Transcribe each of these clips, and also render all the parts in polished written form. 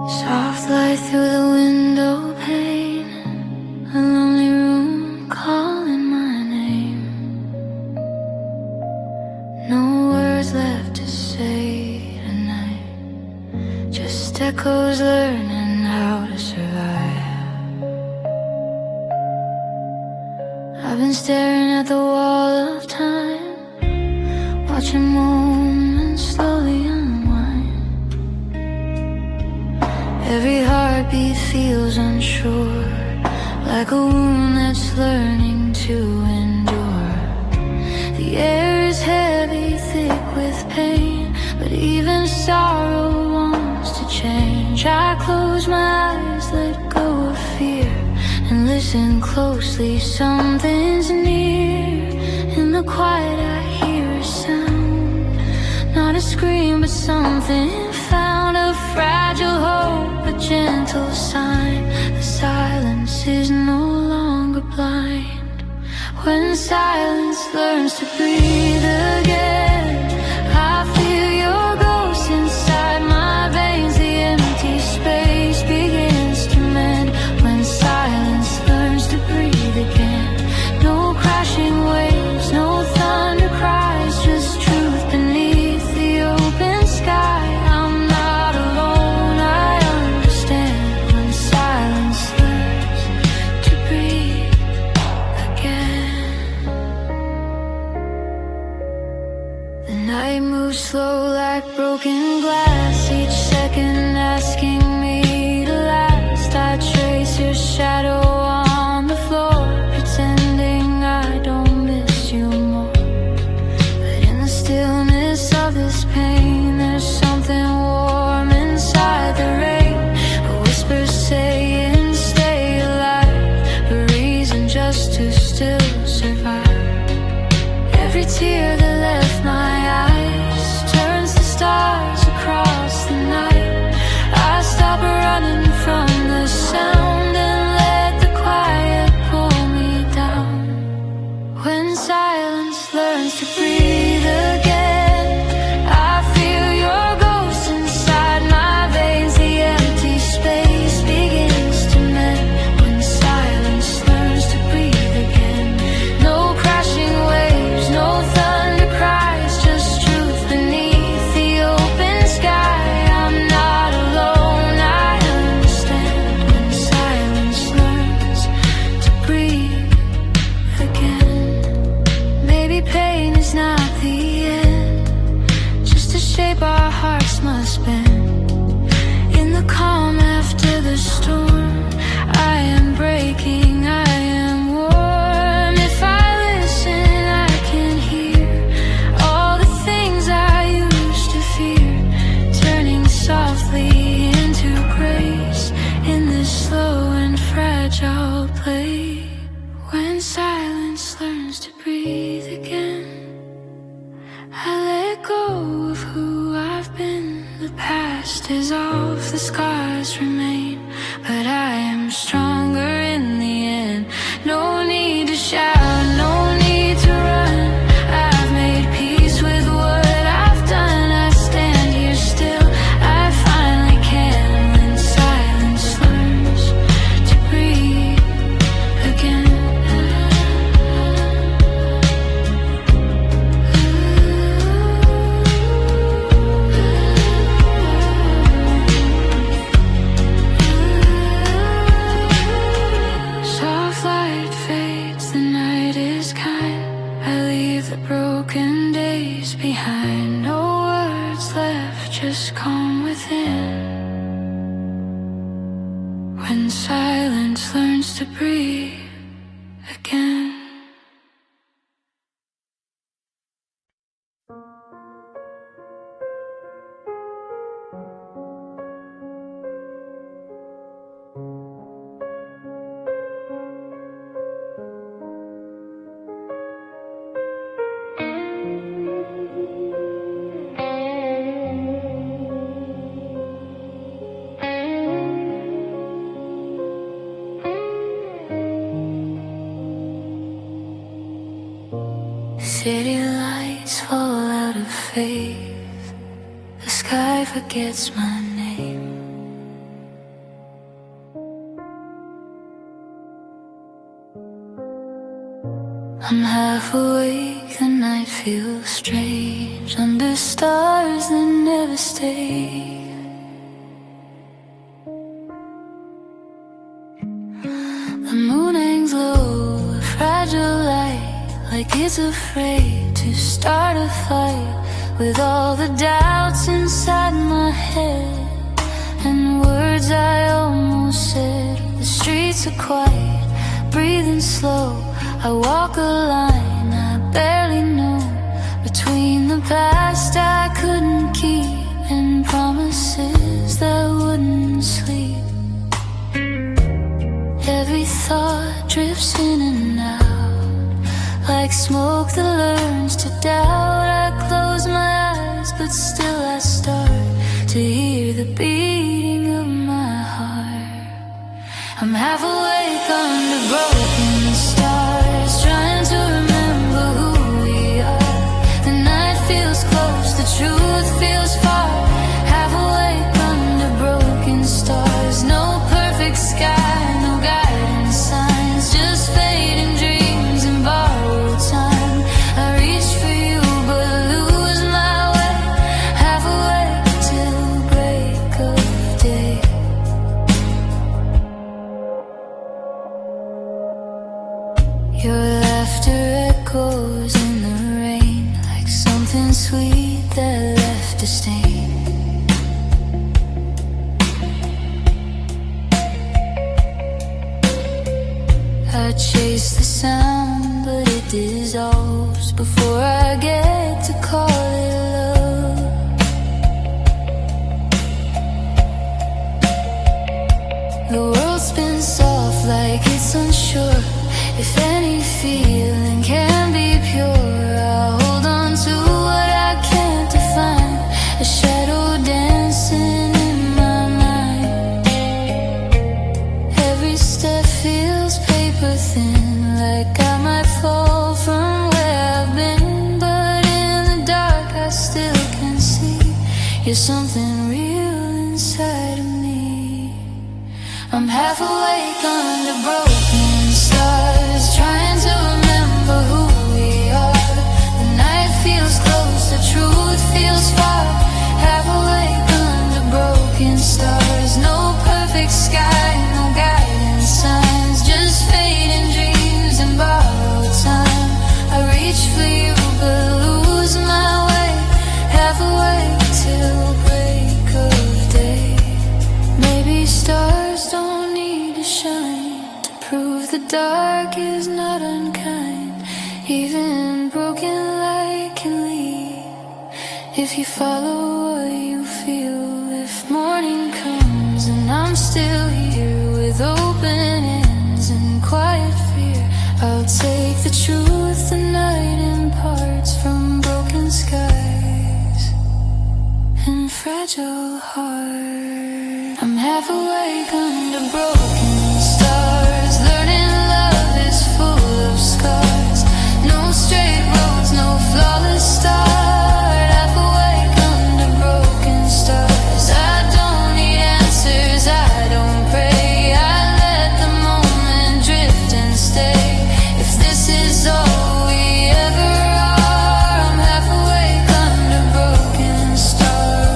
Soft light through the window pane, a lonely room calling my name. No words left to say tonight, just echoes learning how to survive. I've been staring at the wall of time, watching moments slowly unwind. Every heartbeat feels unsure, like a wound that's learning to endure. The air is heavy, thick with pain, but even sorrow wants to change. I close my eyes, let go of fear, and listen closely, something's near. In the quiet I hear a sound, not a scream but something found, a fragile hope, a gentle sign. The silence is no longer blind. When silence learns to breathe again, I feel your ghost inside my veins. The empty space begins to mend. When silence learns to breathe again, no crashing waves, no thunder cries, just truth beneath the open sky. I'm not alone, I understand. When silence learns to breathe again. The night moves slow like broken glass, each second asking me to last. I trace your shadow on the floor, pretending I don't miss you more. But in the stillness of this pain, there's something warm inside the rain. A whisper saying stay alive, a reason just to still survive. Every tear that left my eyes turns to stars across the night. I stop running from the sound and let the quiet pull me down. When silence learns to breathe again, I feel your ghost inside my veins. The empty space begins to mend. When silence learns to breathe again, no crashing waves, no thunder cries, just truth beneath the open sky. I'm not alone, I understand. When silence learns to breathe again, maybe pain is not the end, just a shape our hearts must bend. In the calm after the storm, I am breaking, I am warm. If I listen, I can hear all the things I used to fear, turning softly into grace in this slow and fragile play. When silence learns to breathe again, I let go of who I've been. The past is off, the scars remain, but I am stronger in the end. No need to shout, no need to run. I've made peace with what I've done. I stand here still, I finally can. When silence learns to breathe again. Soft light fades, the night is kind. I leave the broken days behind. No words left, just calm within. When silence learns to breathe again. City lights fall out of faith, the sky forgets my name. I'm half awake, the night feels strange under stars that never stay. The moon hangs low, a fragile light, like it's afraid to start a fight with all the doubts inside my head and words I almost said. The streets are quiet, breathing slow. I walk a line I barely know between the past I couldn't keep and promises that wouldn't sleep. Every thought drifts in and out like smoke that learns to doubt. I close my eyes, but still I start to hear the beating of my heart. I'm half awake under broken stars, trying to remember who we are. The night feels close, the truth feels far. Half awake under broken stars, no perfect sky, no guidance signs, just fading dreams and borrowed time. I reach for you but lose my way, half awake till break of day. Your laughter echoes in the rain like something sweet that left a stain. I chase the sound, but it dissolves before I get to call it love. The world spins soft like it's unsure if any feeling can be pure. I hold on to what I can't define, a shadow dancing in my mind. Every step feels paper thin, like I might fall from where I've been, but in the dark I still can see you're something real inside of me. I'm half awake under broken stars, trying to remember who we are. The night feels close, the truth feels far. Half awake under broken stars, no perfect sky, no guidance signs, just fading dreams and borrowed time. I reach for you but lose my way, half awake till break of day. Maybe stars don't need to shine to prove the dark is not unkind. Even broken light can lead if you follow what you feel. If morning comes and I'm still here with open ends and quiet fear, I'll take the truth the night imparts from broken skies and fragile heart. I'm half awake under broken stars, learning love is full of scars. No straight roads, no flawless start. Half awake under broken stars. I don't need answers, I don't pray. I let the moment drift and stay. If this is all we ever are, I'm half awake under broken stars.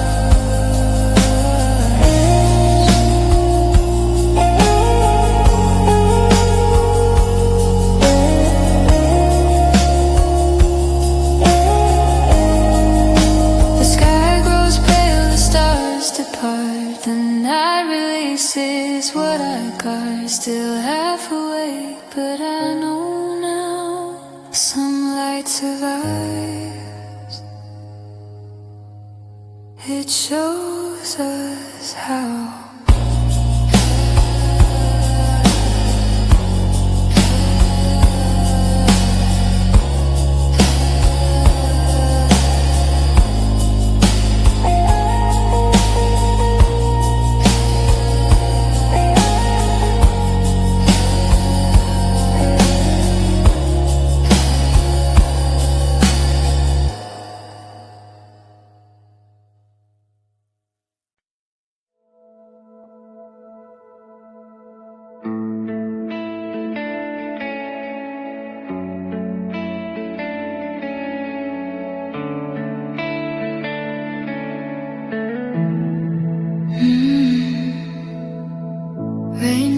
The sky grows pale, the stars depart, the night releases what I guard. Still half awake, but I know now some light survives. It shows us how.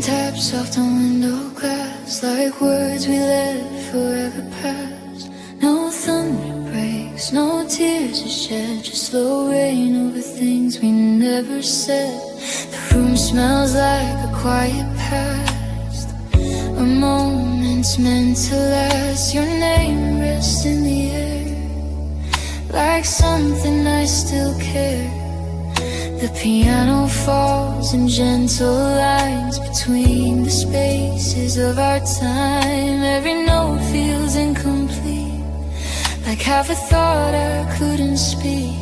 tap soft on window glass, like words we let forever pass. No thunder breaks, no tears are shed, just slow rain over things we never said. The room smells like a quiet past, a moment's meant to last. Your name rests in the air, like something I still care. The piano falls in gentle lines between the spaces of our time. Every note feels incomplete, like half a thought I couldn't speak.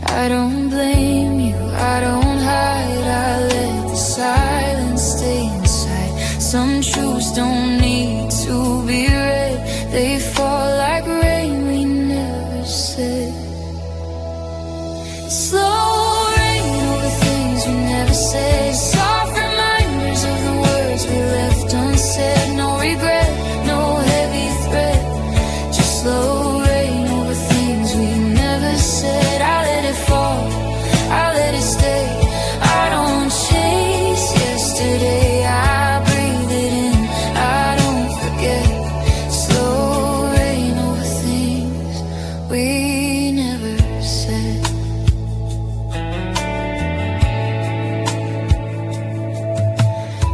I don't blame you, I don't hide, I let the silence stay inside. Some truths don't need to be read, they fall like rain we never said. Slow rain over things we never said, soft reminders of the words we left unsaid. No regret, no heavy thread, just slow rain over things we never said. I let it fall, I let it stay. I don't chase yesterday, I breathe it in, I don't forget. Slow rain over things we never said.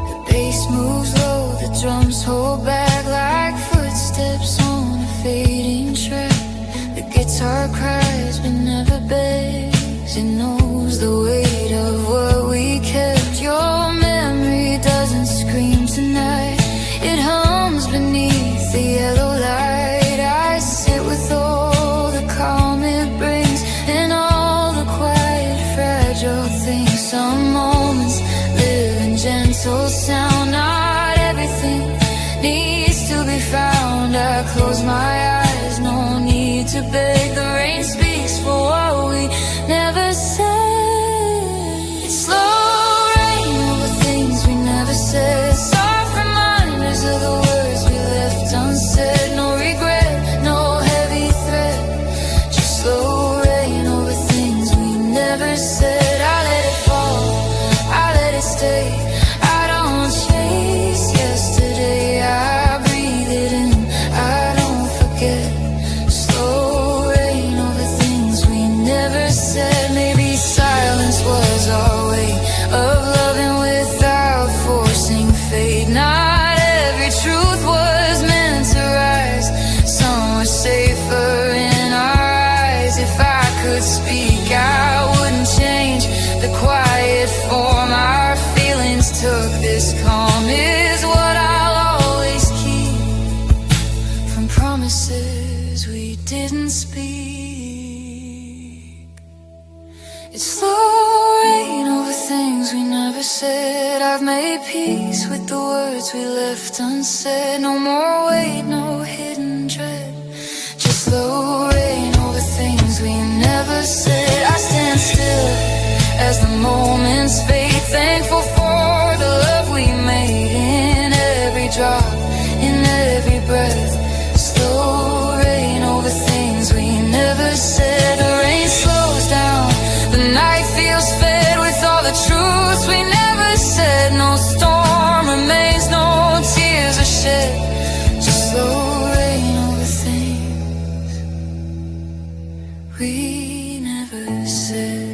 The bass moves low, the drums hold back like footsteps on a fading track. The guitar cries but never begs, it knows the weight of what we kept. Your memory doesn't scream tonight, it hums beneath the yellow light. I sit with all the calm it brings and all the quiet fragile things. Some moments live in gentle sound, not everything needs to be found. I close my eyes, no need to beg. The rain speaks for what we never said. It's slow rain over things we never said, soft reminders of the words we left unsaid. No regret, no heavy thread, just slow rain over things we never said. I let it fall, I let it stay. I don't chase yesterday, I breathe it in, I don't forget. Slow rain over things we never said. Maybe silence was our way of loving without forcing fate. Not every truth was meant to rise, some were safer in our eyes. If I could speak, I wouldn't change the quiet form. Our feelings took this calm, is what I'll always keep from promises we didn't speak. It's slow rain over things we never said. I've made peace with the words we left unsaid. No more weight, no hidden dread, just slow rain over things we never said. I stand still as the moments fade, thankful for the love we made in every drop, in every breath. Slow rain over things we never said. The rain slows down, the night feels fed with all the truths we never said. No storm remains, no tears are shed, just slow rain over things we never said.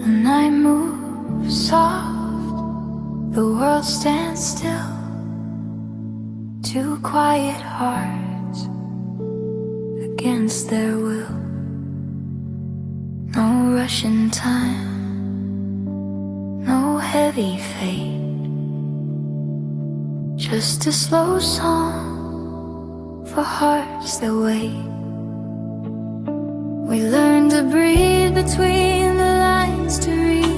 When I move soft, the world stands still. Two quiet hearts against their will. No rush in time, no heavy fate, just a slow song for hearts that wait. We learn to breathe between the lines, to read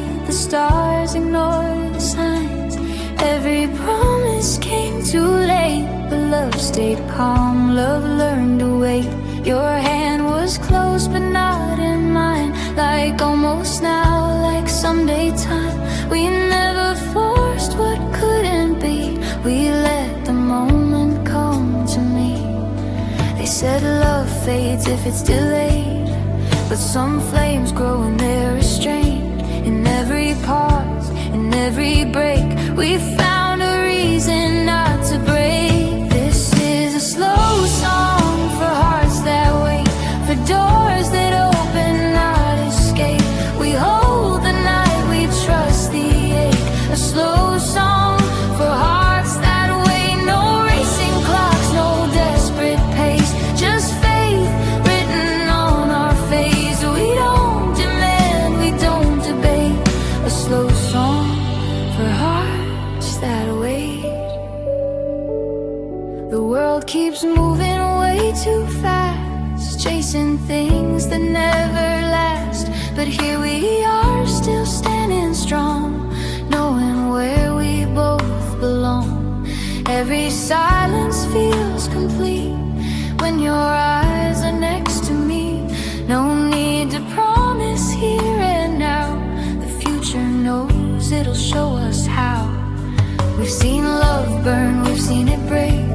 stayed calm, love learned to wait. Your hand was close but not in mine, like almost now, like someday time. We never forced what couldn't be, we let the moment come to me. They said love fades if it's delayed, but some flames grow when they're restrained. In every pause, in every break, we found a reason not to break. This is a slow song for hearts that wait, for doors that open, not escape. We hold the night, we trust the ache. A slow song for hearts that wait. No racing clocks, no desperate pace, just faith written on our face. We don't demand, we don't debate. A slow song for hearts that wait. The world keeps moving way too fast, chasing things that never last. But here we are, still standing strong, knowing where we both belong. Every silence feels complete when your eyes are next to me. No need to promise here and now, the future knows it'll show us how. We've seen love burn, we've seen it break,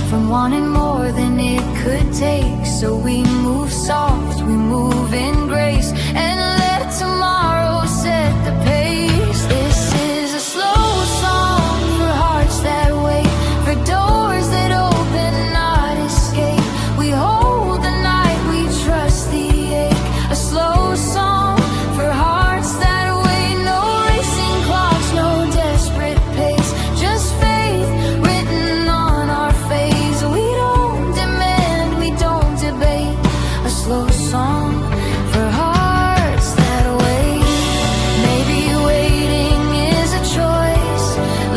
from wanting more than it could take. So we move soft, we move in grace, and let tomorrow set the pace. This is a slow song for hearts that wait, for doors that open, not escape. We hold the night, we trust the ache. A slow song for hearts that wait. No racing clocks, no desperate pace, just faith written on our face. We don't demand, we don't debate. A slow song for hearts that wait. Maybe waiting is a choice.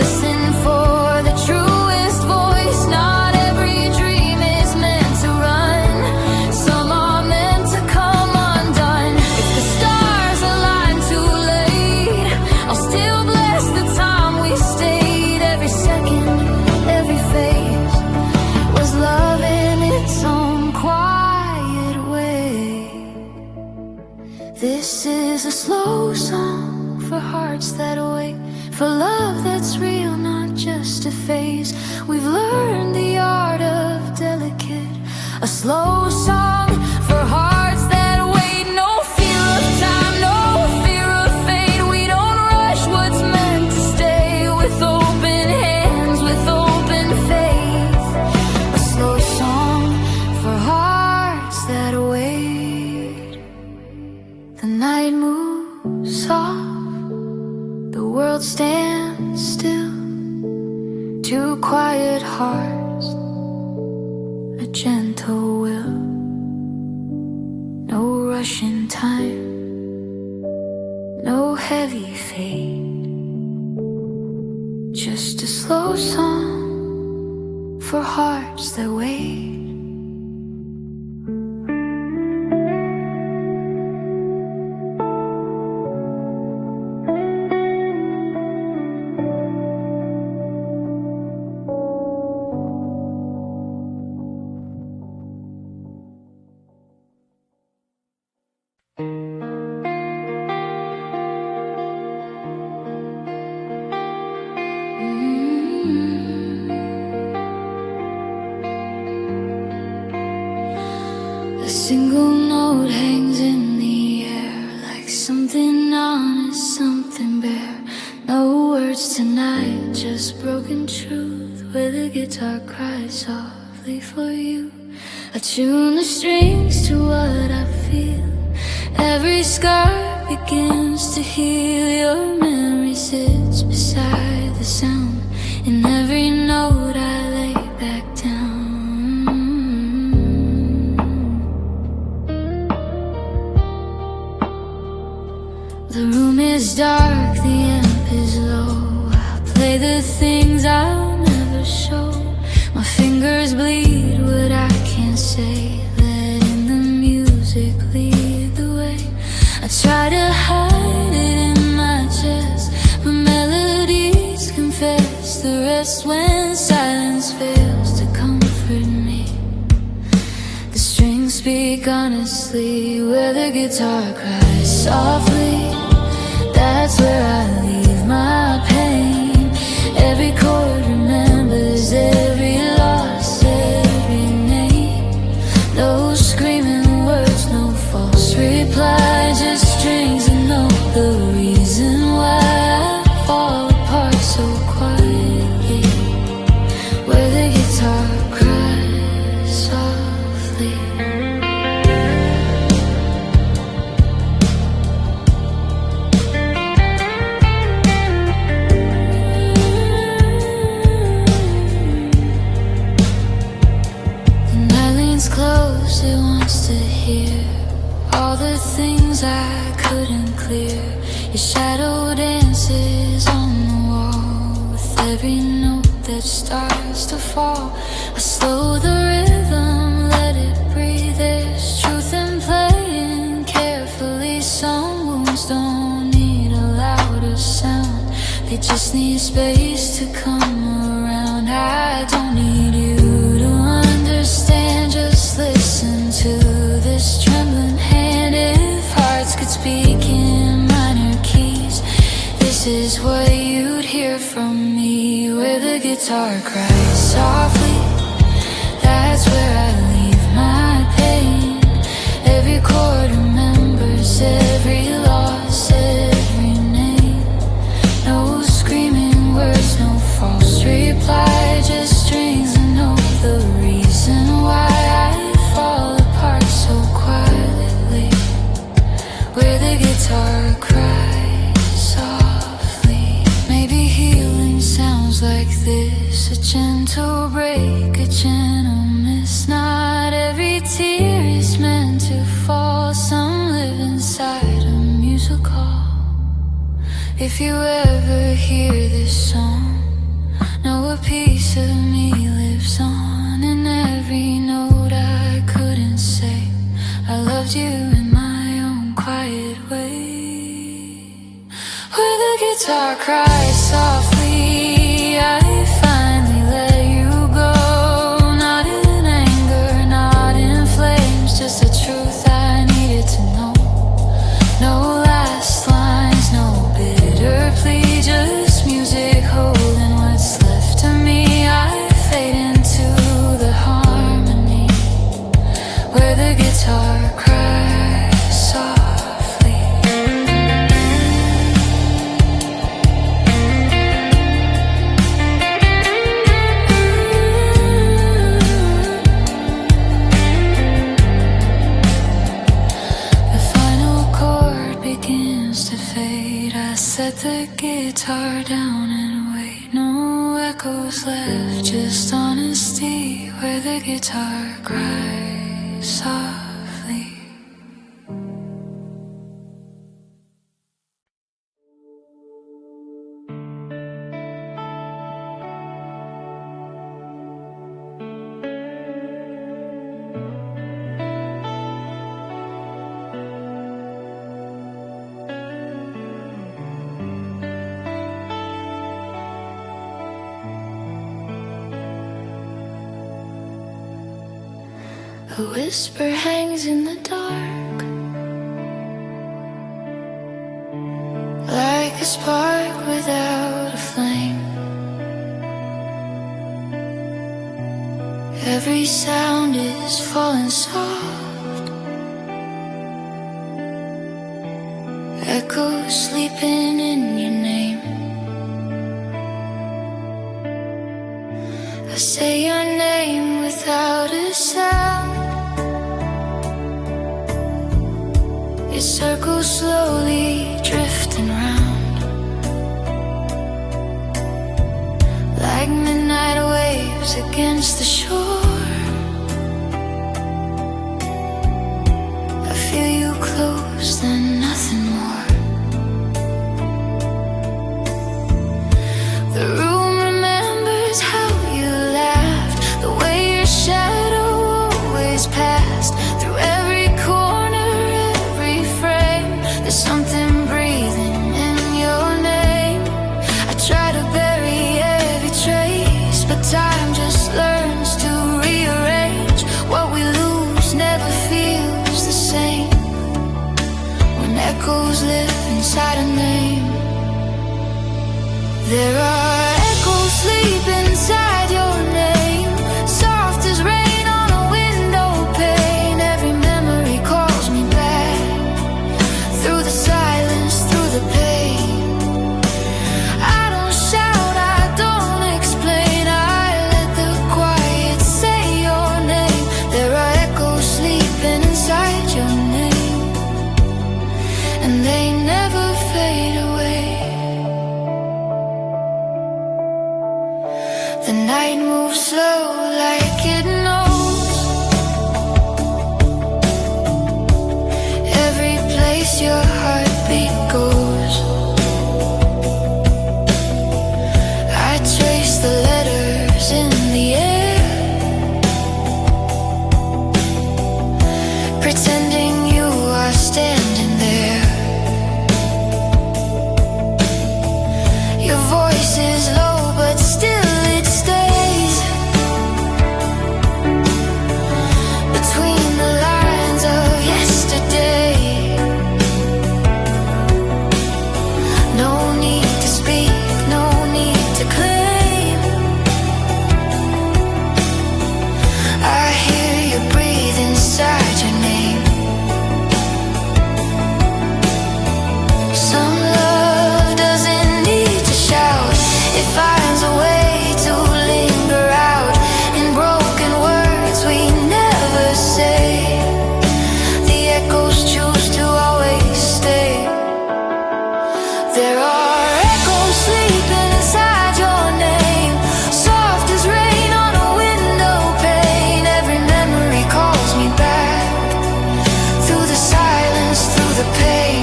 Listen for the truest voice. Not every dream is meant to run, some are meant to come undone. If the stars align too late, I'll still bless the time we stayed. Every second, every phase was love in its own quiet way. This is a slow song for hearts that wait, for love that's real, not just a phase. We've learned the art of delicate. A slow song for hearts that wait. No fear of time, no fear of fate. We don't rush what's meant to stay, with open hands, with open faith. A slow song for hearts that wait. The night moves soft, the world stands still. Two quiet hearts, a gentle will. No rush in time, no heavy fate, just a slow song for hearts that wait. A single note hangs in the air, like something honest, something bare. No words tonight, just broken truth, where the guitar cries softly for you. Attune the strings to what I feel. Every scar begins to heal. Your memory sits beside the sound. In every note I lay back down. The room is dark, the amp is low. I'll play the things I'll never show. My fingers bleed what I can't say, letting the music lead the way. I try to hide it in my chest, but melodies confess the rest when silence fails to come. speak honestly, where the guitar cries softly. That's where I leave my pain. Every chord remembers every loss, every name. No screaming words, no false reply, just strings and know the reason why I fall apart so quietly, where the guitar cries softly. The night leans close, it wants to hear all the things I couldn't clear. Your shadow dances on the wall with every note that starts to fall. I slow the rhythm, let it breathe. There's truth in playing carefully. Some wounds don't need a louder sound, they just need space to come around. I don't need you to understand, just listen to this trembling hand. If hearts could speak in minor keys, this is what you'd hear from me, where the guitar cries softly. That's where I leave my pain. Every chord remembers every loss, every name. No screaming words, no false reply, just strings and know the reason why I fall apart so quietly, where the guitar cries softly. Maybe healing sounds like this, a gentle break, a gentle miss. Not every tear is meant to fall, some live inside a musical. If you ever hear this song, know a piece of me lives on. In every note I couldn't say, I loved you in my own quiet way, where the guitar cries softly. I finally let you go, not in anger, not in flames, just the truth I needed to know. No last lines, no bitter plea, just music holding what's left of me. I fade into the harmony, where the guitar cries softly. The final chord begins to fade. I set the guitar down and wait. No echoes left, just honesty, where the guitar cries softly. A whisper hangs in the dark, like a spark without a flame. Every sound is falling soft, echoes sleeping in your name. I say your name without a sound. It circles slowly, drifting round, like midnight waves against the shore. I feel you close, then nothing more. The room remembers how you laughed, the way your shadow always passed through every corner, every frame. There's something breathing in your name. I try to bury every trace, but time just learns to echoes live inside a name. There are echoes sleep inside your name, soft as rain on a window pane. Every memory calls me back, through the silence, through the pain. I don't shout, I don't explain, I let the quiet say your name. There are echoes sleeping inside your name, and they never fade away. The night moves slow like it knows every place your heartbeat goes. I trace the letters in the air, pretending you are standing there. Your voice is low, but still it stays between the lines of yesterday. No need to speak, no need to claim. I hear you breathe inside your name. Some love doesn't need to shout, it finds a way to linger out in broken words we never say. The echoes choose to always stay. There are echoes sleeping inside your name, soft as rain on a window pane. Every memory calls me back, through the silence, through the pain.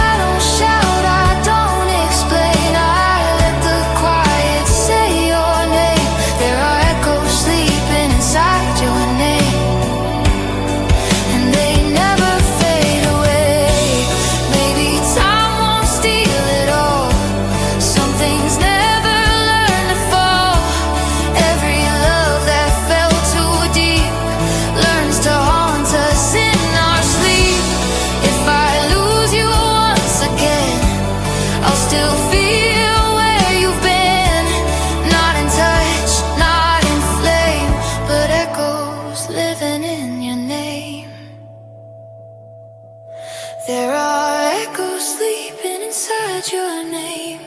I don't shout, I don't explain, I let the quiet say your name. There are echoes sleeping inside your name, and they never fade away. Maybe time won't steal it all, some things never learn to fall. Every love that fell too deep learns to haunt us in our sleep. If I lose you once again, I'll still feel where you've been. Not in touch, not in flame, but echoes living in your name. There are echoes sleeping inside your name,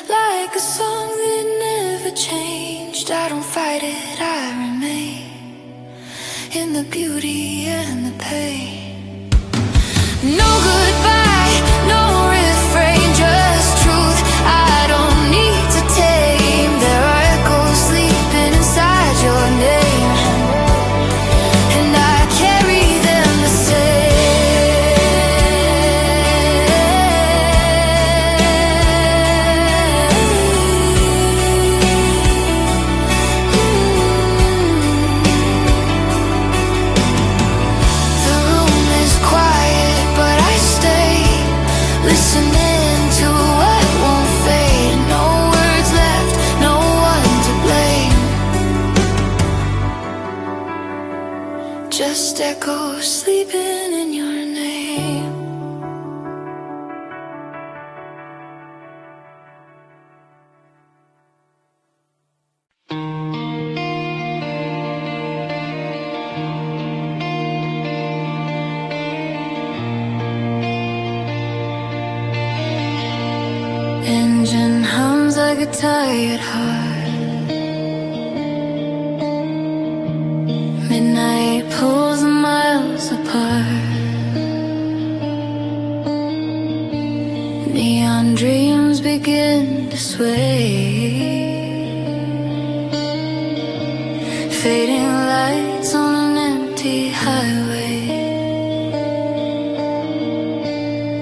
like a song that never changed. I don't fight it, I remain in the beauty and the pain. No goodbye, no refrain, just truth I don't need to tame. There are echoes sleeping inside your name, and I carry them the The room is quiet, but I stay, listening to what won't fade. No words left, no one to blame, just echoes sleeping in your name. Engine hums like a tired heart. Midnight pulls the miles apart. Neon dreams begin to sway. Fading lights on an empty highway.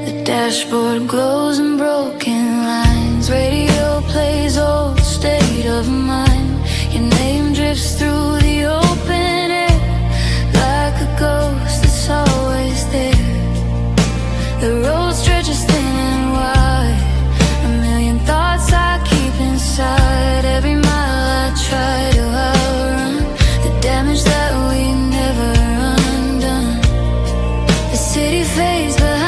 The dashboard glows in broken lines. Radio plays old State of Mind. Your name drifts through the open air, like a ghost that's always there. The road stretches thin and wide, a million thoughts I keep inside. Every mile I try to outrun the damage that we never undone. The city fades behind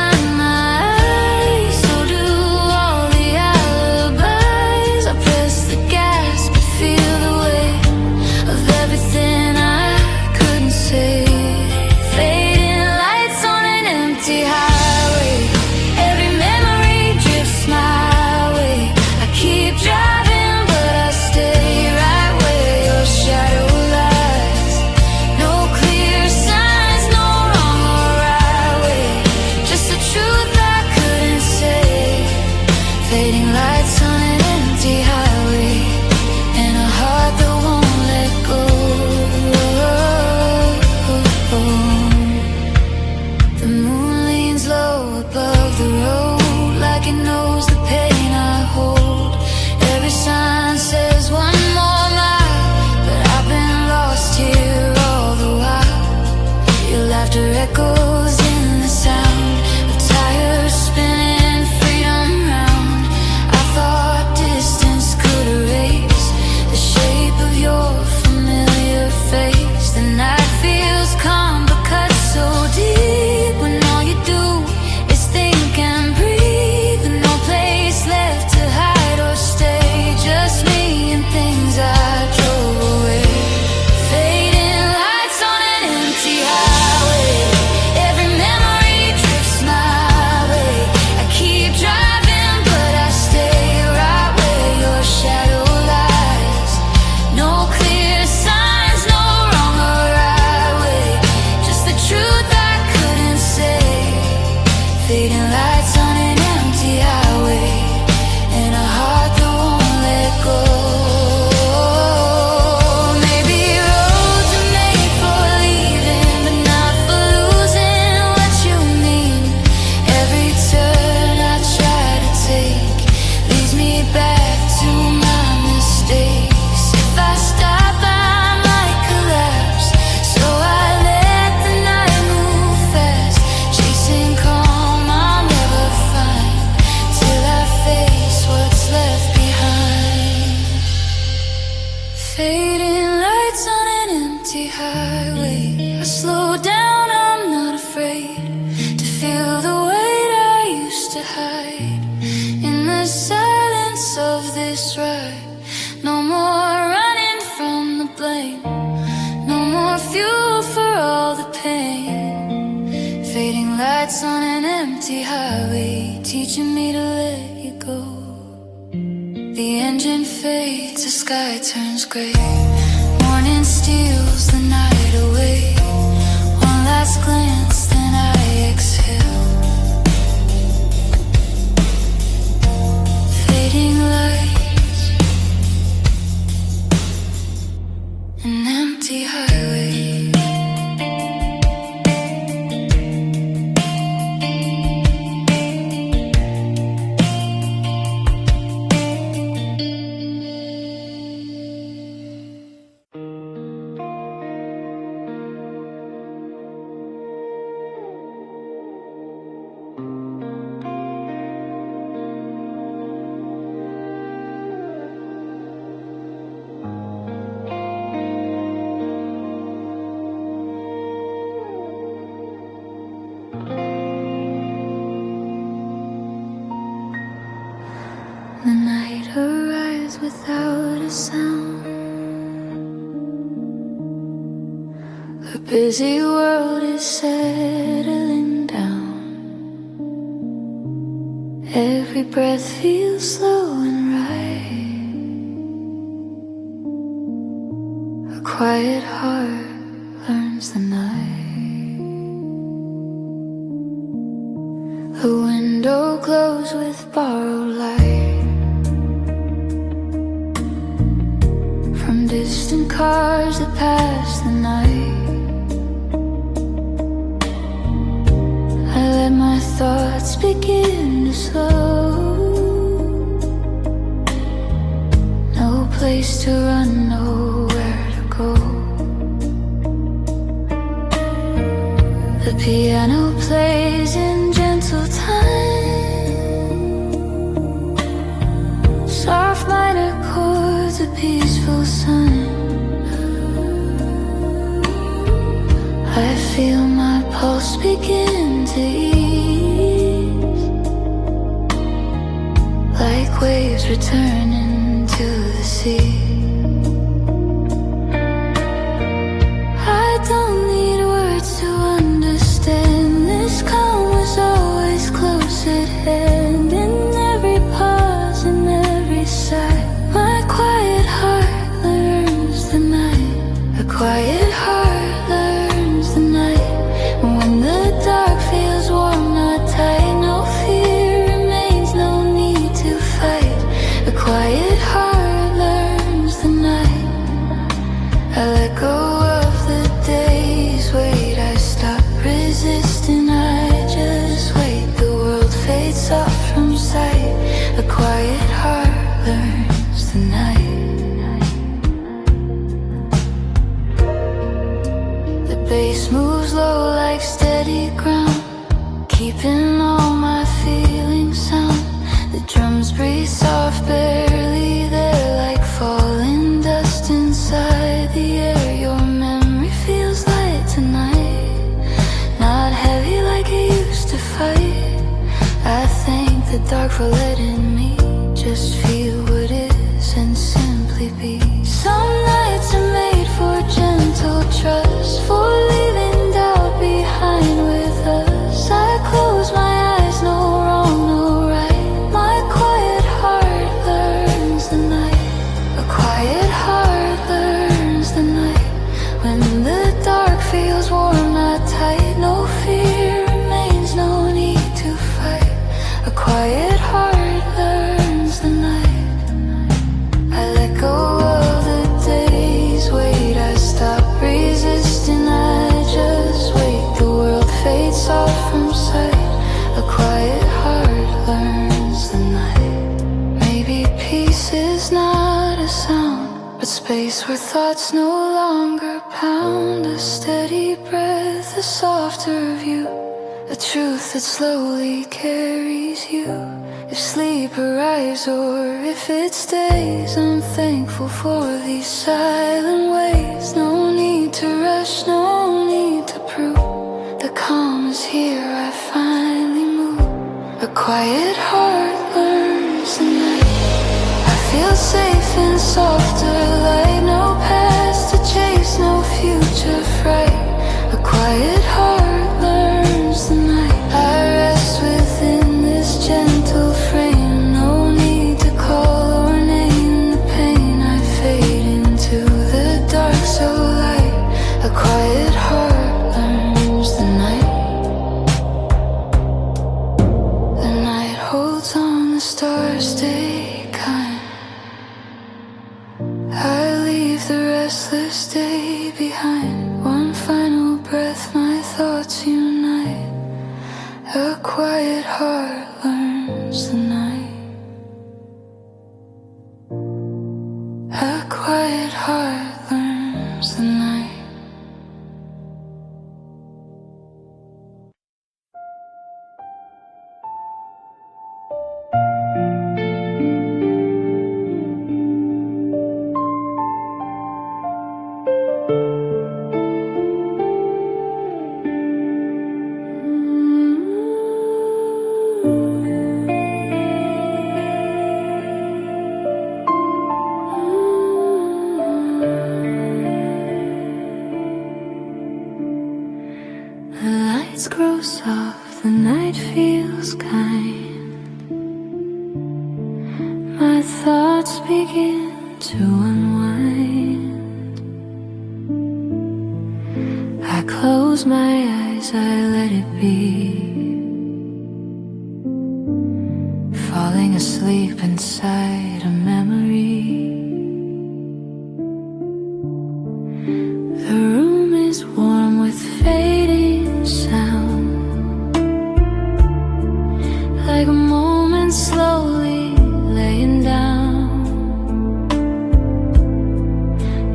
empty highway. Every memory drifts my way. I keep driving, but I stay right where your shadow lies. No clear signs, no wrong or right way, just the truth I couldn't say. Fading lights on an empty highway, and a heart that won't let go. The moon leans low above the road, like it knows the pain I hold. Every sign says one more mile, but I've been lost here all the while. Your laughter echoes in the sound of tires spinning, freedom round. I thought distance could erase the shape of your familiar face. The night feels calm but cuts so deep, when all you do is think and breathe, and no place left to hide or stay. Just me and things I drove away. Fading lights on an empty highway. Every memory drifts my way. I keep driving, but I stay right where your shadow lies. No clear signs, no wrong or right way, just the truth I couldn't say. Fading lights on an empty highway, and a heart that won't let go. Maybe roads are made for leaving, but not for losing what you mean. Every turn I try to take leads me back to my mistakes. If I stop, I might collapse, so I let the night move fast, chasing calm I'll never find, till I face what's left behind. Fading lights on an empty highway. I slow down, I'm not afraid to feel the weight I used to hide in the silence of this ride. No more running from the blame, no more fuel for all the pain. Fading lights on an empty highway, teaching me to let you go. The engine fades, the sky turns gray, morning steals the night away. One last glance, then I exhale. Fading lights, an empty highway. The night arrives without a sound. The busy world is settling down. Every breath feels slow and right. A quiet heart learns the night. The window glows with borrowed light from distant cars that pass the night. I let my thoughts begin to slow. No place to run, nowhere to go. The piano plays in gentle time, soft minor chords, a peaceful sun. I feel my pulse begin to ease, like waves returning to the sea. I don't need words to understand this calm Candles breathe soft, barely there, like falling dust inside the air. Your memory feels light tonight, not heavy like it used to fight. I thank the dark for letting me just feel what is and simply be. Some nights are made for gentle trust, for leaving doubt behind with us. I close my eyes, no wrong, no right. My quiet heart learns the night. A quiet heart learns the night. When the dark feels warm, not tight, no fear remains, no need to fight. A quiet heart learns the night. I let go of the days, wait, I stop resisting, I just wait. The world fades off from sight. A quiet heart learns the night. Maybe peace is not a sound, but space where thoughts no longer pound. A steady breath, a softer view, a truth that slowly carries you. If sleep arrives or if it stays, I'm thankful for these silent ways. No need to rush, no need to prove. The calm is here, I finally move. A quiet heart learns the night. I feel safe and softer light. No past to chase, no future fright. A quiet heart learns the night. I rest within this gentle frame. No need to call or name the pain. I fade into the dark so light. A quiet heart learns the night. The night holds on, the stars stay kind. I leave the restless day behind. One final breath, my thoughts unite. A quiet heart learns the night. A quiet heart learns the night. The lights grow soft, the night feels kind. My thoughts begin to unwind. I close my eyes, I let it be. Falling asleep inside a memory. The room is warm with fading sound, like a moment slowly laying down.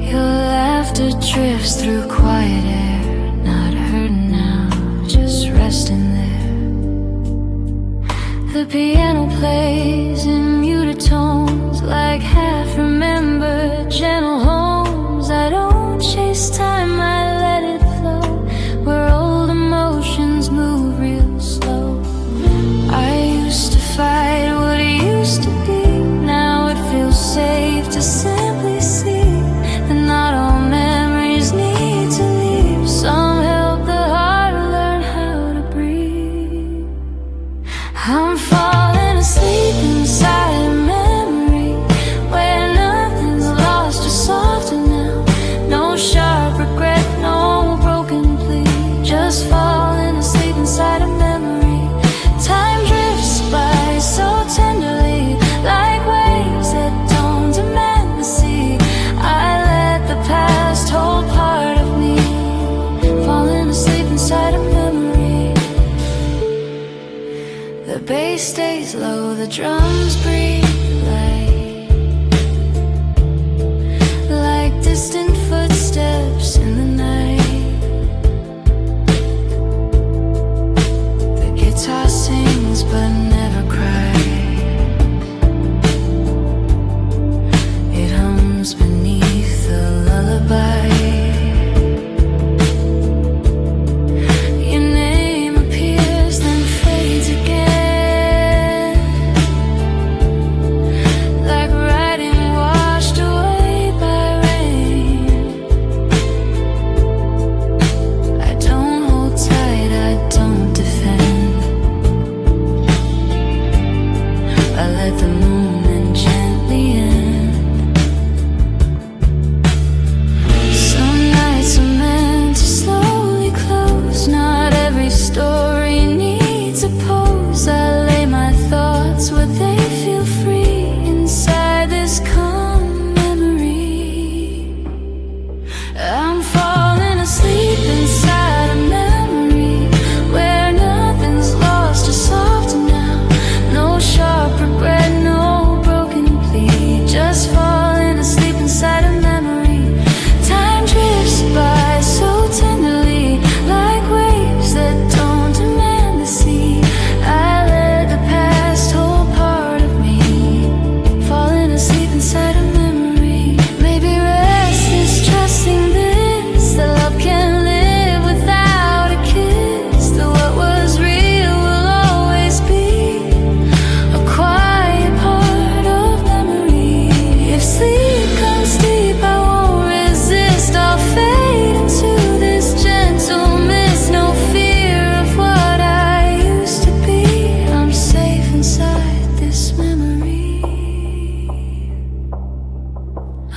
Your laughter drifts through quiet air, not hurting now, just resting there. The piano plays in muted tones, like half remembered gentle homes. I don't chase time, I let it flow, where old emotions move real slow. I used to fight what it used to be. Now it feels safe to simply see that not all memories need to leave. Some help the heart learn how to breathe. I'm falling asleep inside a memory where nothing's lost or softer now. No sharp regret, no broken plea, just falling asleep inside a memory. Time drifts by so tenderly, like waves that don't demand the sea. I let the past hold part of me, falling asleep inside a memory. The bass stays low, the drums breathe light, like distant footsteps in the night. The guitar sings but never cries. waves I lay my thoughts, would they feel free inside this calm memory? I'm falling asleep inside a memory where nothing's lost or soft now. No sharp regret, no broken plea, just falling asleep inside a memory. Time drifts by so tenderly, like waves that don't demand the sea. I let the past hold part of me, falling asleep inside a memory. Maybe rest is trusting this, that love can live without a kiss, that what was real will always be a quiet part of memory. If sleep comes deep, I won't resist, I'll fade into this gentle mist. No fear of what I used to be, I'm safe inside this memory.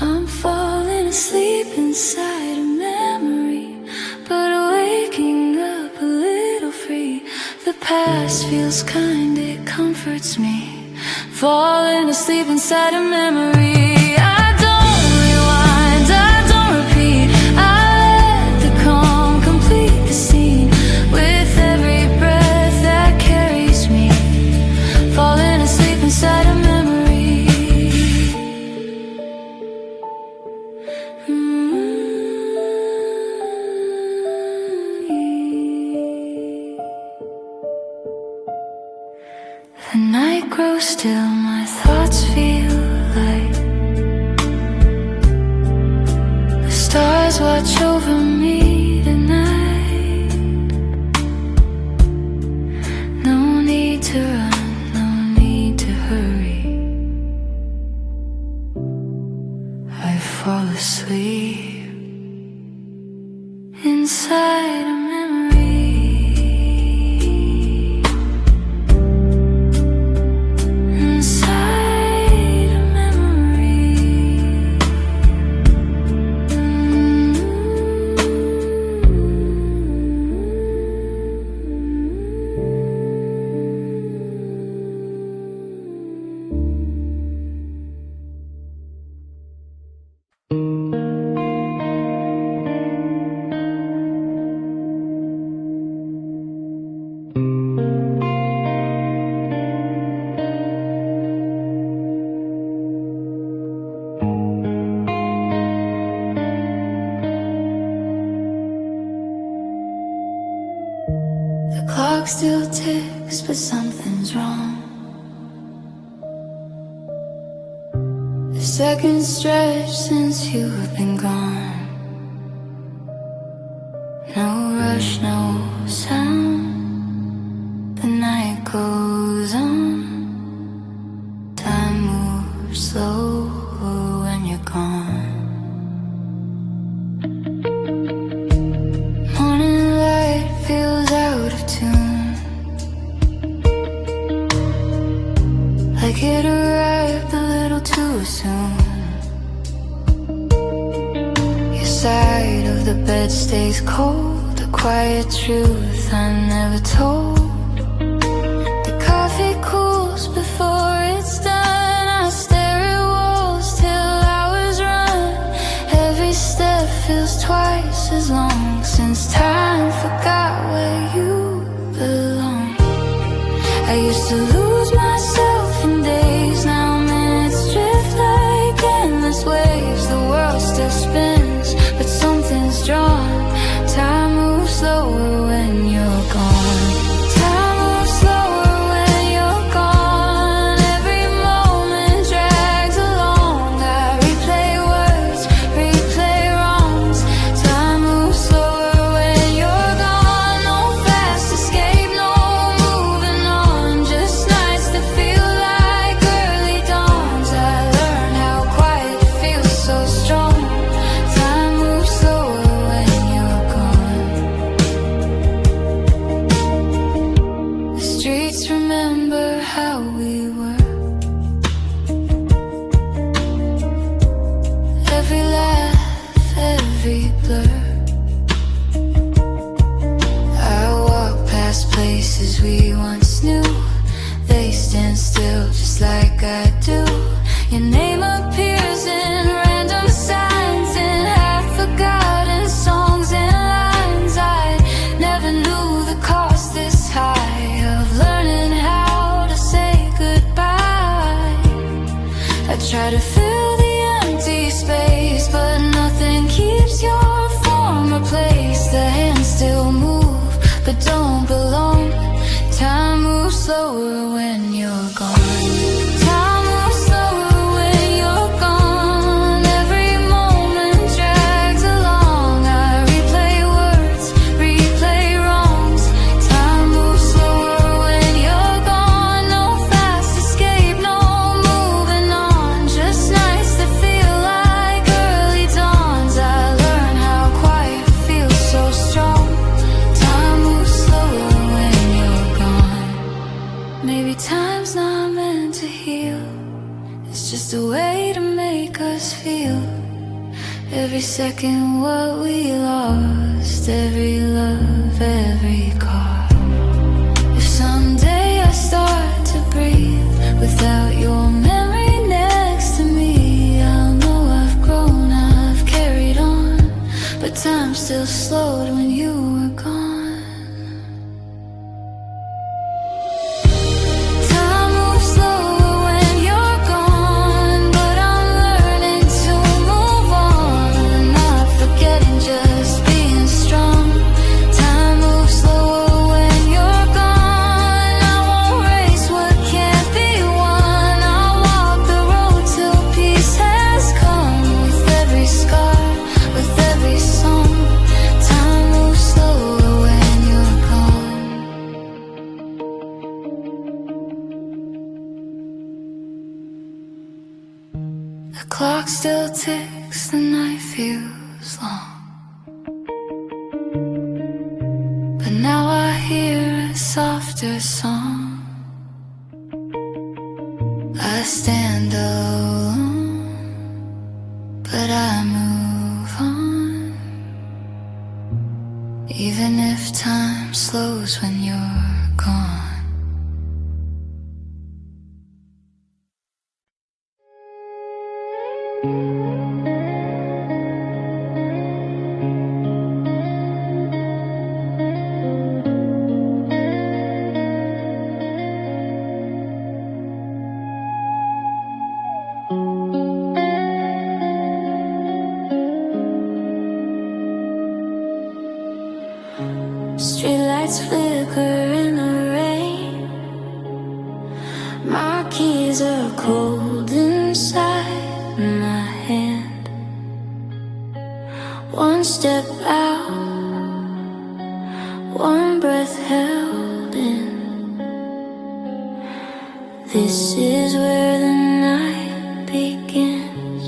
I'm falling asleep inside a memory, but waking up a little free. The past feels kind, it comforts me, falling asleep inside a memory. I don't rewind, I don't repeat, I let the calm complete the scene. With every breath that carries me, falling asleep inside a memory. The night grows still, my thoughts feel light. The stars watch over me tonight. No need to run, no need to hurry. I fall asleep inside a memory. Inside a memory. The clock still ticks, but something's wrong. The seconds stretch since you've been gone. No rush, no sound. The night goes on. Time moves slow when you're gone. Morning light feels out of tune, like it arrived a little too soon. Your side of the bed stays cold, a quiet truth I never told. The coffee cools before it's done. I stare at walls till hours run. Every step feels twice as long, since time forgot where you belong. I used to lose myself in days, now minutes drift like endless waves. The world still spins, but something's drawn. Time moves slower when you're gone. Time moves slower when you're gone. Every moment drags along. I replay words, replay wrongs. Time moves slower when you're gone. No fast escape, no moving on. Just nights that feel like early dawns. I learned how quiet feels so strong. Time moves slower when you're gone. The streets remember how we were. Every laugh, every blur. I walk past places we once knew. Your name appears in random signs, in half-forgotten songs and lines. I never knew the cost this high of learning how to say goodbye. I try to fill the empty space, but nothing keeps your form replaced. The hands still move, but don't belong. Time moves slower when you're gone. Time moves slower when you're gone. Every moment drags along. I replay words, replay wrongs. Time moves slower when you're gone. No fast escape, no moving on. Just nights that feel like early dawns. I learn how quiet feels so strong. Time moves slower when you're gone. Maybe time's not meant to heal. It's just a way to make us feel. Every second what we lost, every love, every car. If someday I start to breathe without your memory next to me, I'll know I've grown, I've carried on. But time still slowed when you were gone. Time moves slower when you're gone, but I'm learning to move on. Not forgetting, just being strong. Time moves slower when you're gone. I won't race what can't be won. I'll walk the road till peace has come. With every scar, with every song. Time moves slower when you're gone. The clock still ticks, the night feels long. But now I hear a softer song. I stand alone, but I move on. Even if time slows when you're gone. Streetlights flicker in the rain. My keys are cold inside my hand. One step out, one breath held in. This is where the night begins.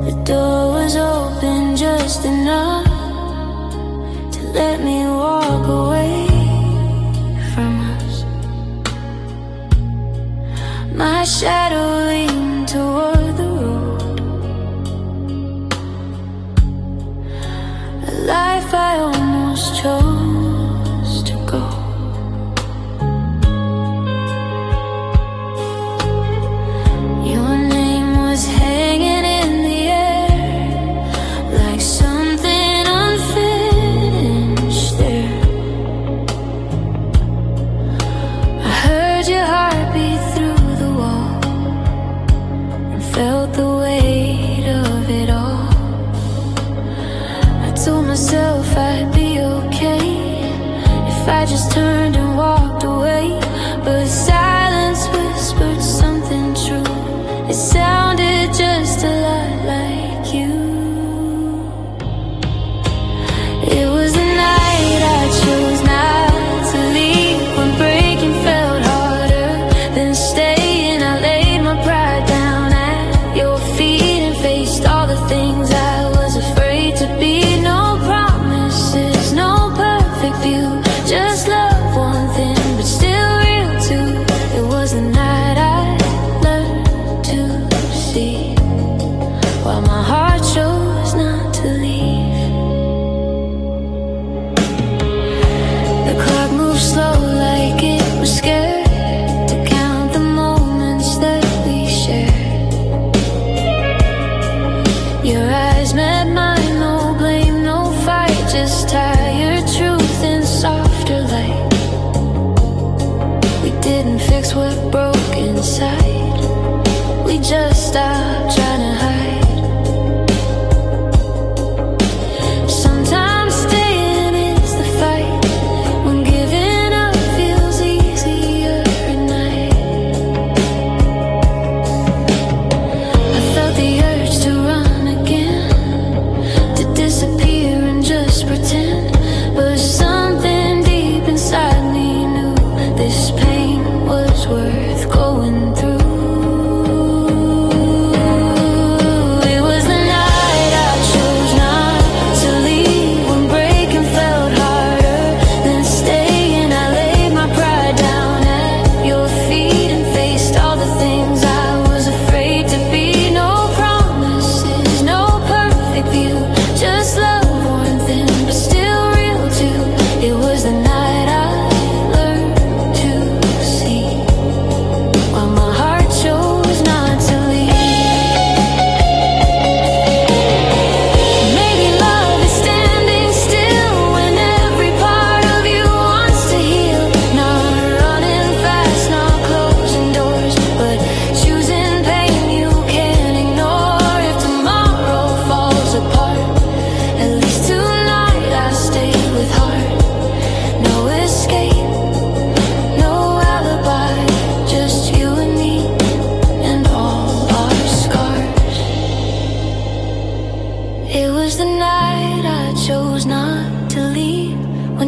The door was open just enough to let me walk away from us. My shadow leaned toward the road, a life I almost chose to go. Your name was hanging in the air like something unfinished there. I heard your heartbeat through the wall and felt the weight of it all. I told myself I'd be okay if I just turned and walked away. But silence whispered something true. It sounded just a lot like you. It was the night I chose not to leave, when breaking felt harder than staying. I laid my pride down at your feet and faced all the things I was afraid to be. No promises, no perfect view, just love, one thing hearts were broken inside. We just stopped trying to hide. Sometimes staying is the fight, when giving up feels easier at night. I felt the urge to run again, to disappear and just pretend, but something deep inside me knew this pain was worth going through.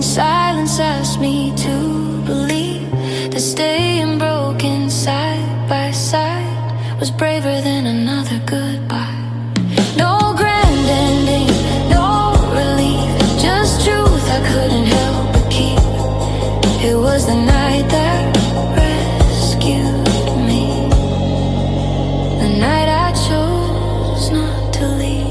Silence asked me to believe that staying broken side by side was braver than another goodbye. No grand ending, no relief, just truth I couldn't help but keep. It was the night that rescued me, the night I chose not to leave.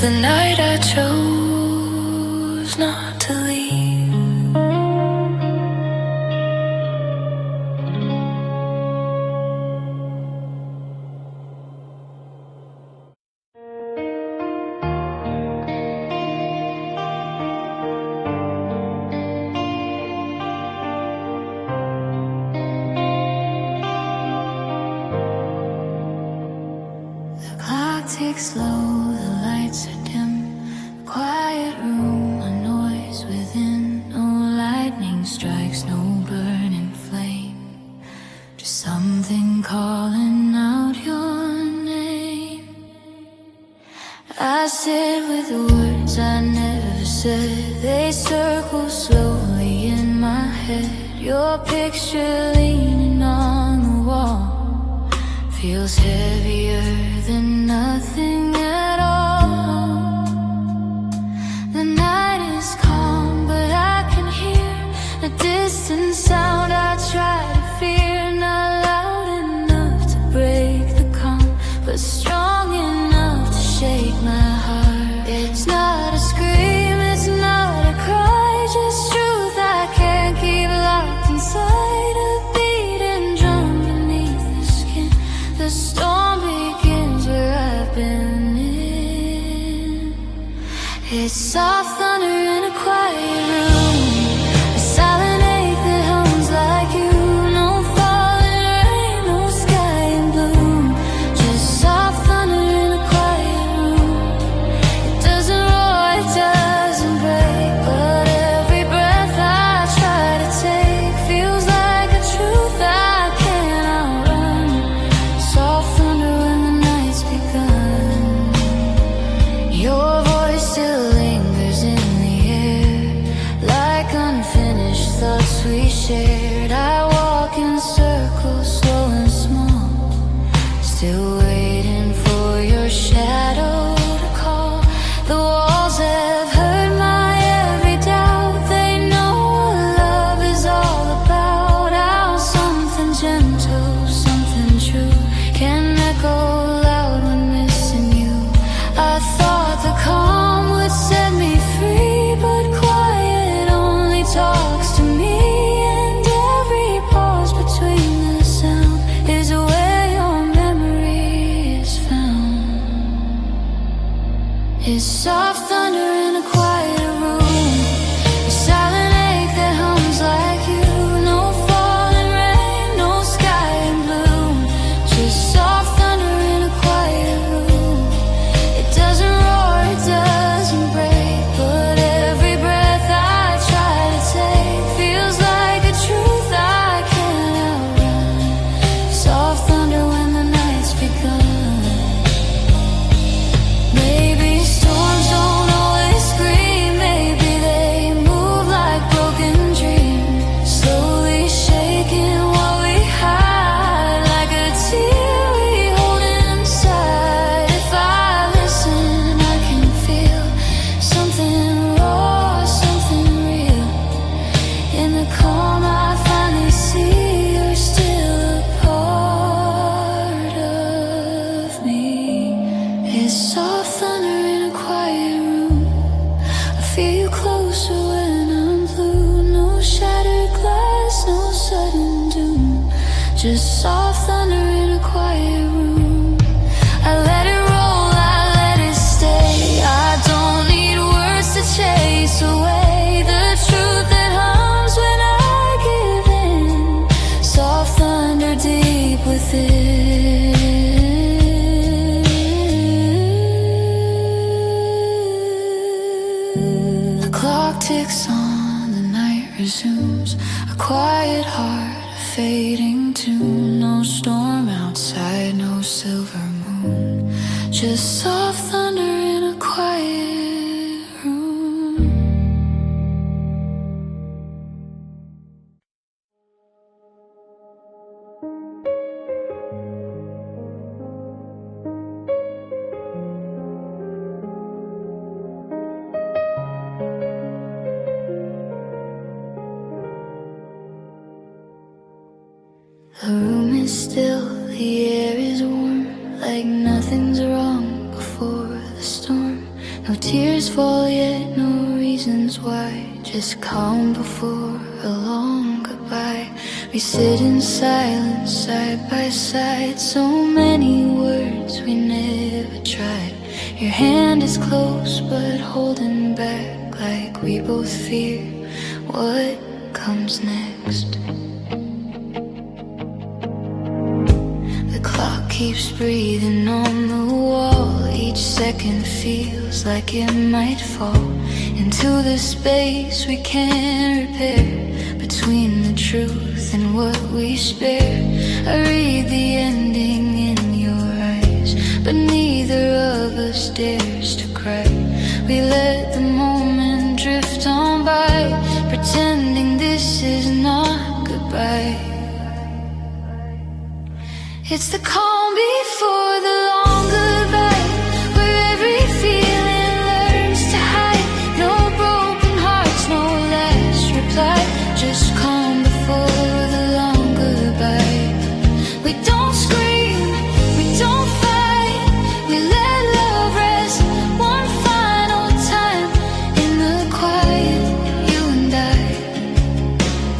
The night I chose not to leave. The clock ticks slow, the lights are dim, a quiet room, a noise within. No lightning strikes, no burning flame, just something calling out your name. I sit with the words I never said, they circle slowly in my head. Your picture leaning on the wall feels heavier than nothing at all. The night is calm, but I can hear a distant sound I try to fear. Not loud enough to break the calm, but strong enough to shake my heart. It's not a scream, it's not a cry, just truth I can't keep locked inside. A beating drum beneath the skin. The storm begins where I've been in. It's soft thunder in a quiet room, a silent ache that hums like you. No falling rain, no sky in bloom, just soft thunder in a quiet room. It doesn't roar, it doesn't break, but every breath I try to take feels like a truth I can't outrun. Soft thunder when the night's begun. Your voice still lingers in the air, like unfinished thoughts we shared. I walk just soft thunder in a quiet room. I let it roll, I let it stay. I don't need words to chase away the truth that hums when I give in. Soft thunder deep within. The clock ticks on, the night resumes. A quiet heart, a fading tune. No storm outside, no silver moon, just soft thunder in a quiet room. The room is still, the air is warm, like nothing's wrong before the storm. No tears fall yet, no reasons why, just calm before a long goodbye. We sit in silence, side by side, so many words we never tried. Your hand is close but holding back, like we both fear what comes next. Keeps breathing on the wall. Each second feels like it might fall into the space we can't repair, between the truth and what we spare. I read the ending in your eyes, but neither of us dares to cry. We let the moment drift on by, pretending this is not goodbye. It's the calm before the long goodbye, where every feeling learns to hide. No broken hearts, no last reply, just calm before the long goodbye. We don't scream, we don't fight, we let love rest one final time in the quiet, you and I.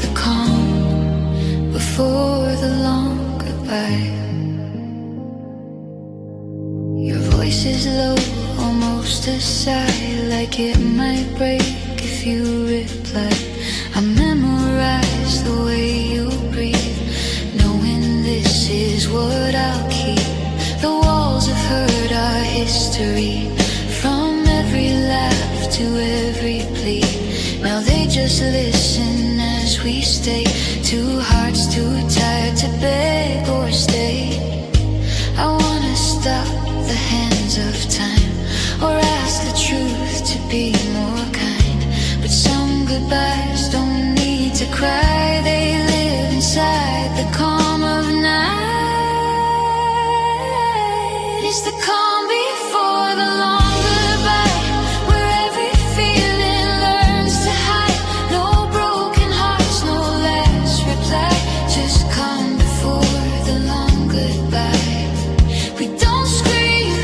The calm before the long goodbye. Your voice is low, almost a sigh, like it might break if you reply. I memorize the way you breathe, knowing this is what I'll keep. The walls of hurt are history, from every laugh to every plea. Now they just listen as we stay, two hearts too tired to beg or stay. I wanna stop the hands of time, or ask the truth to be more kind. But some goodbyes don't need to cry, they live inside the calm of night. It's the calm before the long goodbye, where every feeling learns to hide. No broken hearts, no last reply, just calm before the long goodbye. We don't scream,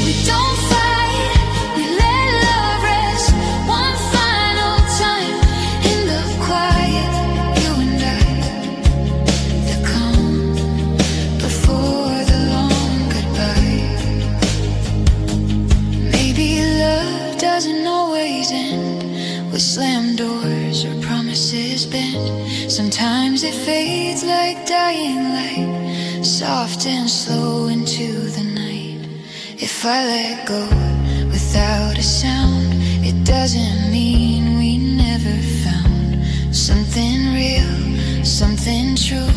we don't fight, we let love rest one final time in the quiet, you and I. The calm before the long goodbye. Maybe love doesn't always end with slammed doors or promises bent. Sometimes it fades like dying light, soft and slow into the night. If I let go without a sound, it doesn't mean we never found something real, something true,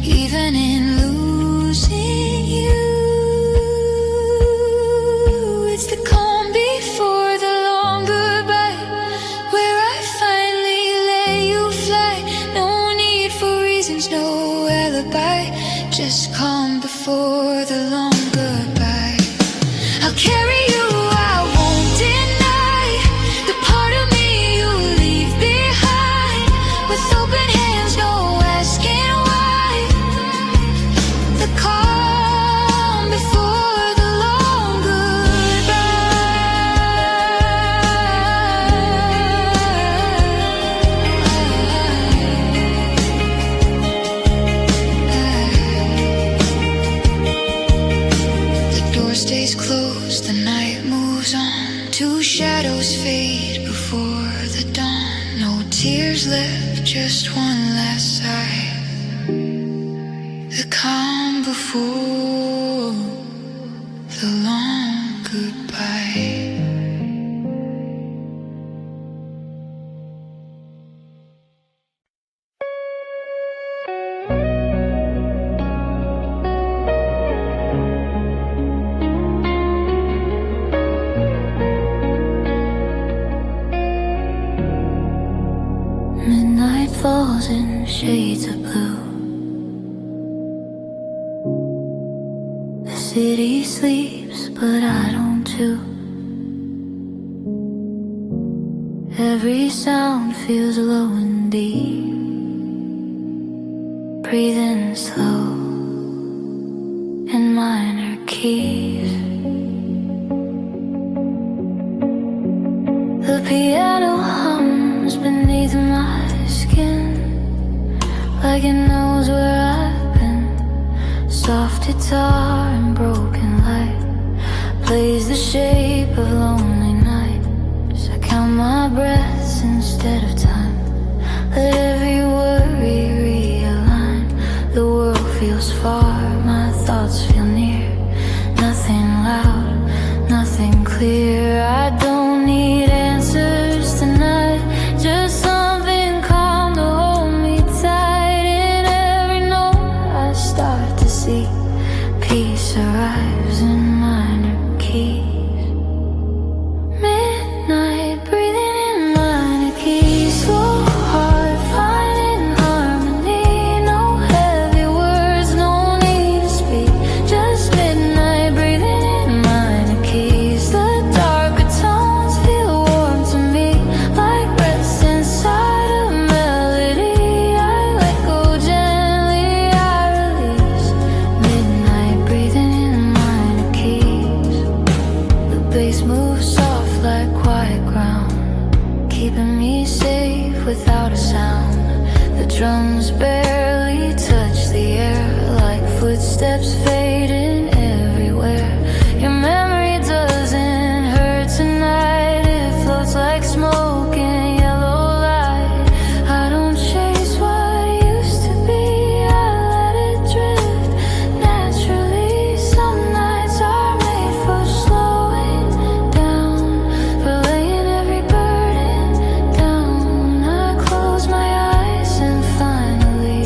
even in losing you. It's the calm before the long goodbye, where I finally let you fly. No need for reasons, no alibi, just calm before the long goodbye. I'll carry you, I won't deny the part of me you leave behind. With open hands, no asking why. The calm before the long goodbye. lift just one last sigh, the calm before the long goodbye. Midnight falls in shades of blue. The city sleeps, but I don't too. Every sound feels low and deep. Breathing slow in minor keys. The piano hums beneath my skin, like it knows where I've been. Soft guitar and broken light plays the shape of lonely nights. I count my breaths instead of time. Let every worry realign. The world feels far, my thoughts feel near. Nothing loud, nothing clear. I don't need answers tonight, just something calm to hold me tight. In every note I start to see, peace arrives in minor keys. Midnight breathing in minor keys. Slow heart finding harmony. No heavy words, no need to speak. Just midnight breathing in minor keys. The darker tones feel warm to me, like rest inside a melody. I let go gently, I release. Midnight breathing in minor keys. The bass moves soft like quiet ground, keeping me safe without a sound. The drums barely touch the air, like footsteps fading everywhere. Your memory doesn't hurt tonight, it floats like smoke in yellow light. I don't chase what used to be, I let it drift naturally. Some nights are made for slowing down, for laying every burden down. I close my eyes and finally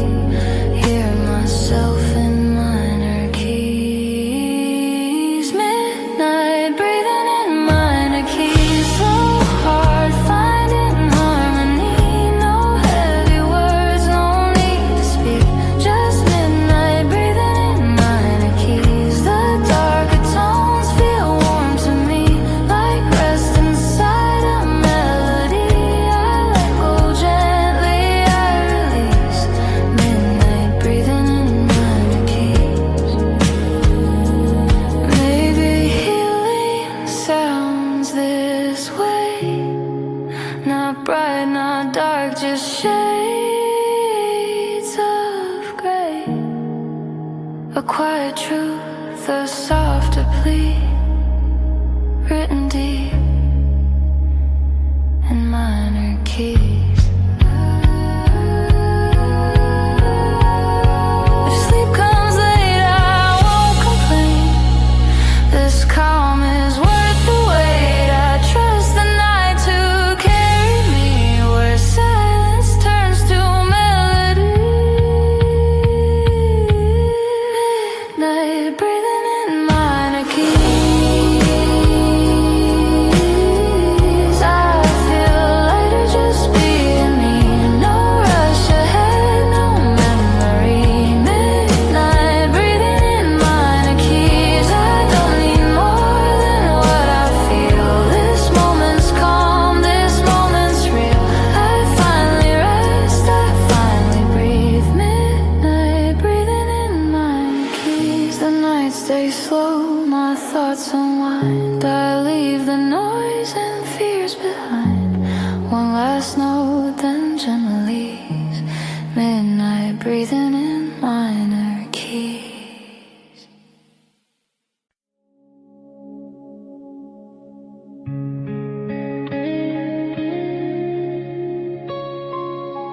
hear myself in minor keys. Midnight breathing in minor keys. Slow heart finding harmony. No heavy words, no need to speak. Just midnight breathing in minor keys. The darker tones feel warm to me, like rest inside a melody. I let go gently, I release. Midnight breathing in minor keys. Maybe healing sounds this way. Not bright, not dark, just shades of gray. A quiet truth, a softer plea, written deep in minor keys. If sleep comes late, I won't complain. This calm is worth the wait. I trust the night to carry me where silence turns to melody. Midnight breathing in minor keys. I feel lighter just being me. No rush ahead, no memory. Midnight breathing in minor keys. I don't need more than what I feel. This moment's calm, this moment's real. I finally rest, I finally breathe. Midnight breathing in minor keys. The night stays slow, my thoughts unwind. I leave the noise and fears behind. One last note, then gently ease. Midnight breathing in